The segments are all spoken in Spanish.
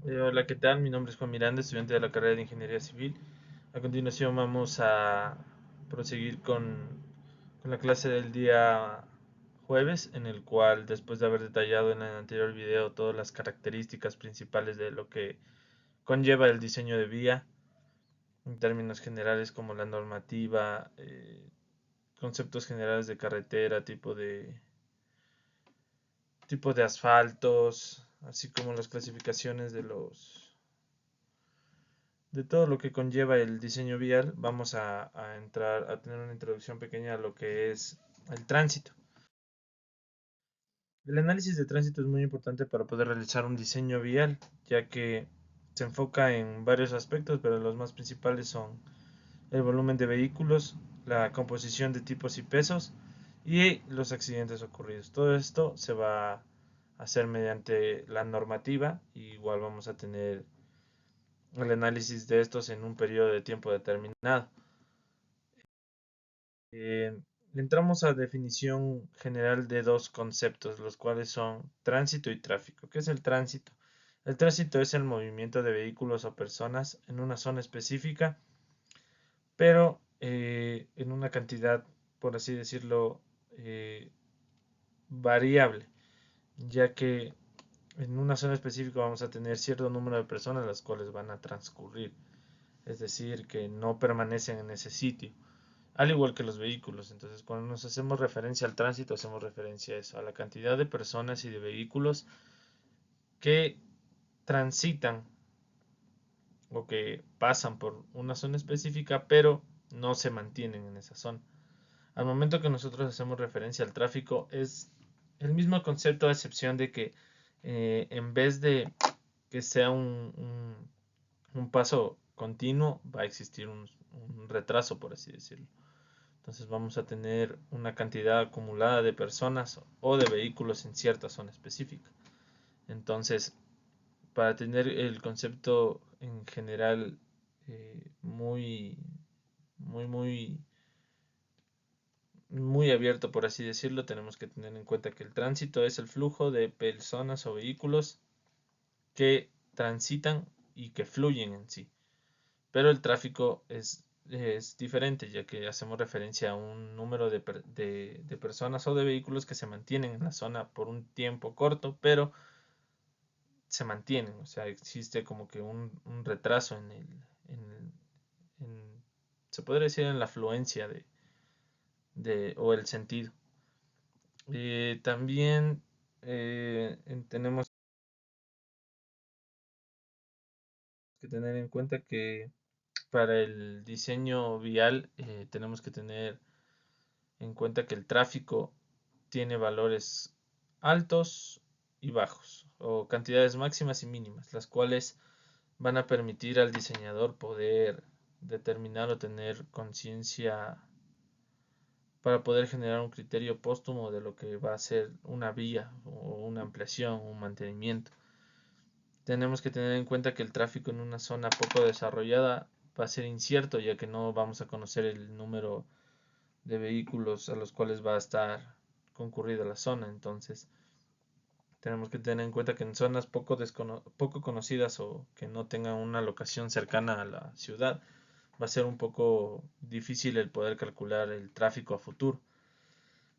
Hola, ¿qué tal? Mi nombre es Juan Miranda, estudiante de la carrera de Ingeniería Civil. A continuación vamos a proseguir con la clase del día jueves, en el cual, después de haber detallado en el anterior video todas las características principales de lo que conlleva el diseño de vía, en términos generales como la normativa, conceptos generales de carretera, tipo de asfaltos, así como las clasificaciones de todo lo que conlleva el diseño vial, vamos a entrar a tener una introducción pequeña a lo que es el tránsito. El análisis de tránsito es muy importante para poder realizar un diseño vial, ya que se enfoca en varios aspectos, pero los más principales son el volumen de vehículos, la composición de tipos y pesos y los accidentes ocurridos. Todo esto se va a hacer mediante la normativa, y igual vamos a tener el análisis de estos en un periodo de tiempo determinado. Eh, Entramos a definición general de dos conceptos, los cuales son tránsito y tráfico. ¿Qué es el tránsito? El tránsito es el movimiento de vehículos o personas en una zona específica, pero en una cantidad, por así decirlo, eh, variable, ya que en una zona específica vamos a tener cierto número de personas las cuales van a transcurrir, es decir, que no permanecen en ese sitio, al igual que los vehículos. Entonces, cuando nos hacemos referencia al tránsito, hacemos referencia a eso, a la cantidad de personas y de vehículos que transitan o que pasan por una zona específica, pero no se mantienen en esa zona. Al momento que nosotros hacemos referencia al tráfico, es el mismo concepto, a excepción de que en vez de que sea un paso continuo, va a existir un retraso, por así decirlo. Entonces vamos a tener una cantidad acumulada de personas o de vehículos en cierta zona específica. Entonces, para tener el concepto en general muy, muy, muy abierto, por así decirlo, tenemos que tener en cuenta que el tránsito es el flujo de personas o vehículos que transitan y que fluyen en sí. Pero el tráfico es diferente, ya que hacemos referencia a un número de personas o de vehículos que se mantienen en la zona por un tiempo corto, pero se mantienen. O sea, existe como que un retraso en, en- se podría decir, en la fluencia o el sentido. También tenemos que tener en cuenta que para el diseño vial tenemos que tener en cuenta que el tráfico tiene valores altos y bajos, o cantidades máximas y mínimas, las cuales van a permitir al diseñador poder determinar o tener conciencia para poder generar un criterio póstumo de lo que va a ser una vía o una ampliación o un mantenimiento. Tenemos que tener en cuenta que el tráfico en una zona poco desarrollada va a ser incierto, ya que no vamos a conocer el número de vehículos a los cuales va a estar concurrida la zona. Entonces, tenemos que tener en cuenta que en zonas poco conocidas o que no tengan una locación cercana a la ciudad, va a ser un poco difícil el poder calcular el tráfico a futuro,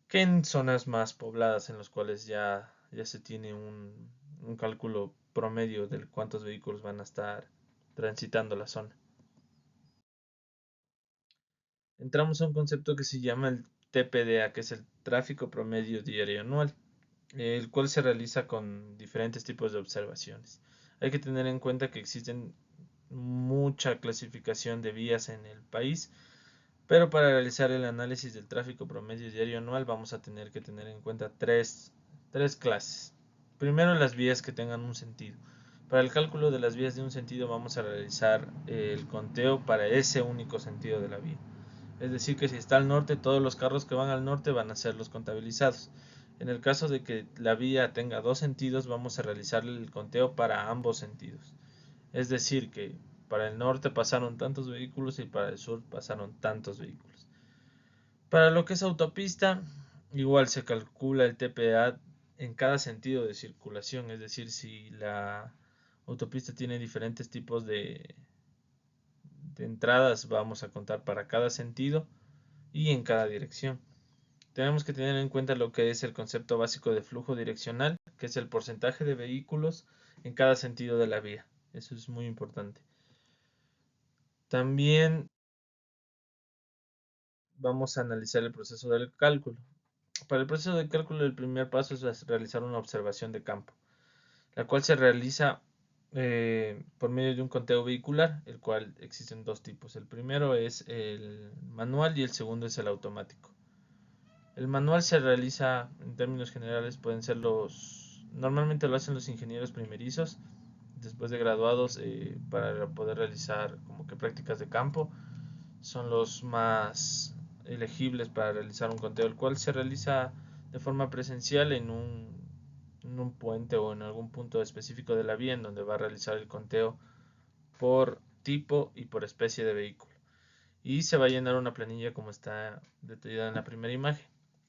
que en zonas más pobladas en las cuales ya se tiene un cálculo promedio de cuántos vehículos van a estar transitando la zona. Entramos a un concepto que se llama el TPDA, que es el tráfico promedio diario anual, el cual se realiza con diferentes tipos de observaciones. Hay que tener en cuenta que existen mucha clasificación de vías en el país, pero para realizar el análisis del tráfico promedio diario anual vamos a tener que tener en cuenta tres clases. Primero, las vías que tengan un sentido. Para el cálculo de las vías de un sentido vamos a realizar el conteo para ese único sentido de la vía. Es decir, que si está al norte, todos los carros que van al norte van a ser los contabilizados. En el caso de que la vía tenga dos sentidos, vamos a realizar el conteo para ambos sentidos. Es decir, que para el norte pasaron tantos vehículos y para el sur pasaron tantos vehículos. Para lo que es autopista, igual se calcula el TPA en cada sentido de circulación. Es decir, si la autopista tiene diferentes tipos de entradas, vamos a contar para cada sentido y en cada dirección. Tenemos que tener en cuenta lo que es el concepto básico de flujo direccional, que es el porcentaje de vehículos en cada sentido de la vía. Eso es muy importante. También vamos a analizar el proceso del cálculo. Para el proceso de cálculo, el primer paso es realizar una observación de campo, la cual se realiza por medio de un conteo vehicular, el cual existen dos tipos. El primero es el manual y el segundo es el automático. El manual se realiza, en términos generales, pueden ser normalmente lo hacen los ingenieros primerizos, después de graduados, para poder realizar como que prácticas de campo. Son los más elegibles para realizar un conteo, el cual se realiza de forma presencial en un puente o en algún punto específico de la vía en donde va a realizar el conteo por tipo y por especie de vehículo. Y se va a llenar una planilla como está detallada en la primera imagen.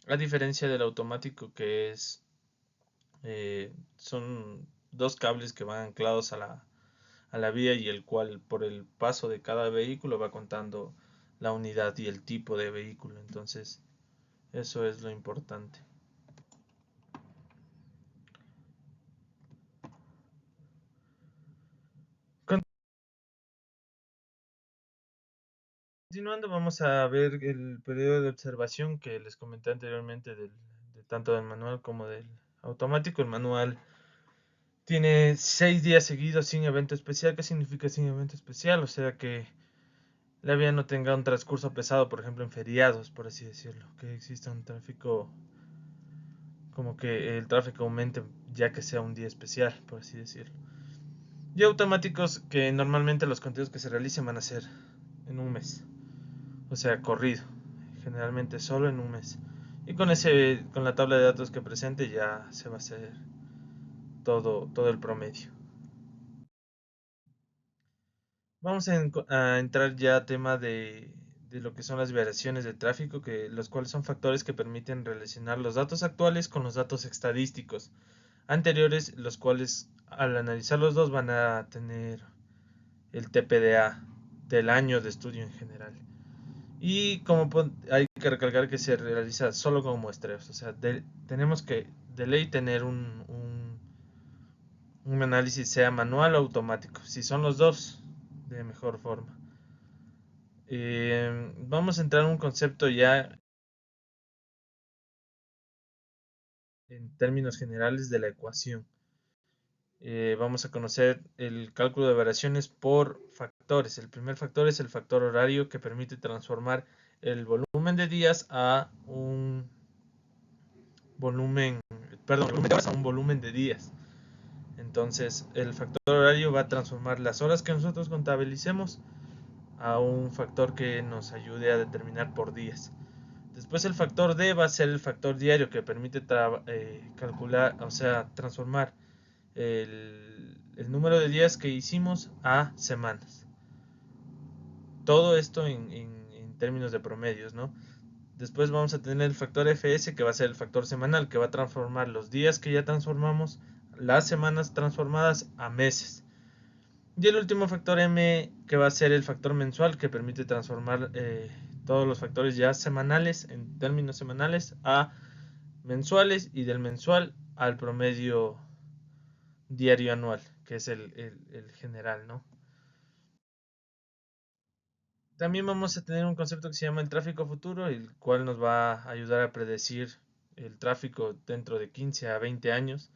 A diferencia del automático, que son dos cables que van anclados a la vía y el cual por el paso de cada vehículo va contando la unidad y el tipo de vehículo. Entonces, eso es lo importante. Continuando, vamos a ver el periodo de observación que les comenté anteriormente de tanto del manual como del automático. El manual tiene 6 días seguidos sin evento especial. ¿Qué significa sin evento especial? O sea que la vía no tenga un transcurso pesado, por ejemplo en feriados, por así decirlo, que exista un tráfico, como que el tráfico aumente ya que sea un día especial, por así decirlo. Y automáticos que normalmente los conteos que se realicen van a ser en un mes, o sea, corrido, generalmente solo en un mes. Y con la tabla de datos que presente ya se va a hacer todo el promedio. Vamos a entrar ya a tema de lo que son las variaciones de tráfico, los cuales son factores que permiten relacionar los datos actuales con los datos estadísticos anteriores, los cuales al analizar los dos van a tener el TPDA del año de estudio en general. Y como hay que recalcar que se realiza solo con muestreos, o sea, tenemos que de ley tener un análisis sea manual o automático. Si son los dos, de mejor forma. Vamos a entrar en un concepto ya en términos generales de la ecuación. Vamos a conocer el cálculo de variaciones por factores. El primer factor es el factor horario, que permite transformar el volumen de días a un volumen, perdón, volumen de horas a un volumen de días. Entonces, el factor horario va a transformar las horas que nosotros contabilicemos a un factor que nos ayude a determinar por días. Después el factor D va a ser el factor diario, que permite calcular, o sea, transformar el número de días que hicimos a semanas. Todo esto en términos de promedios, ¿no? Después vamos a tener el factor FS, que va a ser el factor semanal, que va a transformar los días que ya transformamos, las semanas transformadas a meses. Y el último factor M, que va a ser el factor mensual, que permite transformar todos los factores ya semanales, en términos semanales, a mensuales, y del mensual al promedio diario anual, que es el general, ¿no? También vamos a tener un concepto que se llama el tráfico futuro, el cual nos va a ayudar a predecir el tráfico dentro de 15 a 20 años.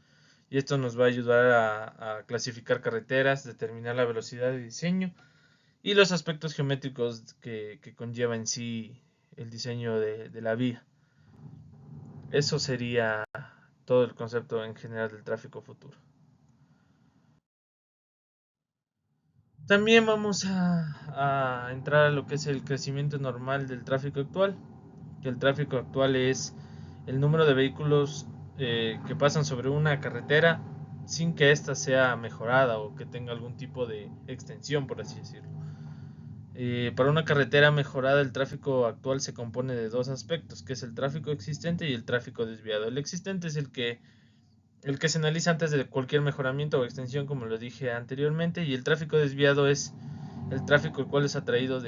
Y esto nos va a ayudar a clasificar carreteras, determinar la velocidad de diseño y los aspectos geométricos que conlleva en sí el diseño de la vía. Eso sería todo el concepto en general del tráfico futuro. También vamos a entrar a lo que es el crecimiento normal del tráfico actual. Que el tráfico actual es el número de vehículos que pasan sobre una carretera sin que ésta sea mejorada o que tenga algún tipo de extensión, por así decirlo. Para una carretera mejorada, el tráfico actual se compone de dos aspectos, que es el tráfico existente y el tráfico desviado. El existente es el que el que se analiza antes de cualquier mejoramiento o extensión, como lo dije anteriormente, y el tráfico desviado es el tráfico el cual es atraído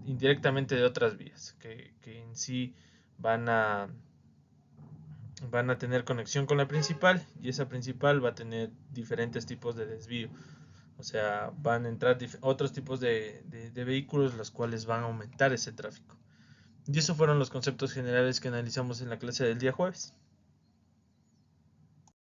indirectamente de otras vías, que en sí van a, van a tener conexión con la principal, y esa principal va a tener diferentes tipos de desvío. O sea, van a entrar otros tipos de vehículos, los cuales van a aumentar ese tráfico. Y esos fueron los conceptos generales que analizamos en la clase del día jueves.